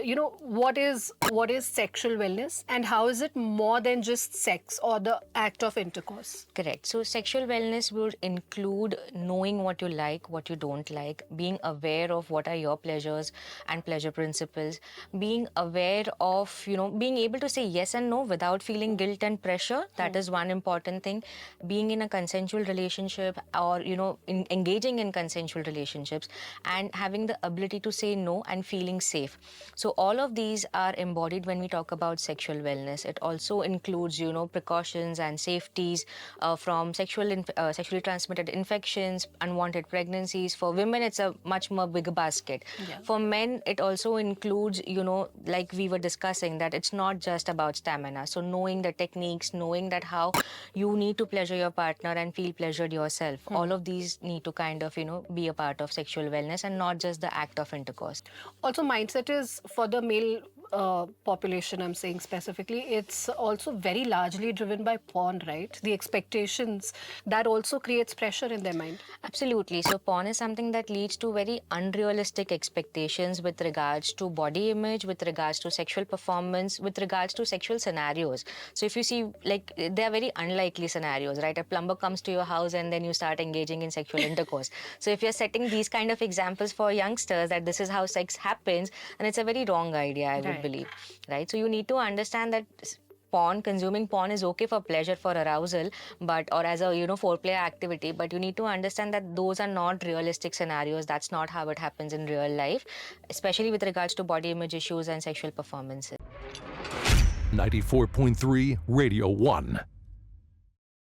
what is sexual wellness, and how is it more than just sex or the act of intercourse? Correct. So, sexual wellness would include knowing what you like, what you don't like, being aware of what are your pleasures and pleasure principles, being aware of, being able to say yes and no without feeling guilt and pressure. That is one important thing. Being in a consensual relationship, or, engaging in consensual relationships, and having the ability to say no and feeling safe. So, all of these are embodied when we talk about sexual wellness. It also includes, precautions and safeties from sexually transmitted infections, unwanted pregnancies. For women, it's a much more bigger basket. Yeah. For men, it also includes, like we were discussing, that it's not just about stamina. So knowing the techniques, knowing that how you need to pleasure your partner and feel pleasured yourself. All of these need to kind of, be a part of sexual wellness and not just the act of intercourse. Also, mindset is for the male population, I'm saying specifically, it's also very largely driven by porn, right? The expectations, that also creates pressure in their mind. Absolutely. So porn is something that leads to very unrealistic expectations with regards to body image, with regards to sexual performance, with regards to sexual scenarios. So if you see, like, they are very unlikely scenarios, right? A plumber comes to your house and then you start engaging in sexual intercourse. So if you're setting these kind of examples for youngsters that this is how sex happens, then it's a very wrong idea, I would believe, right? So you need to understand that consuming porn is okay for pleasure, for arousal, but or as a foreplay activity, but you need to understand that those are not realistic scenarios. That's not how it happens in real life, especially with regards to body image issues and sexual performances. 94.3 Radio 1.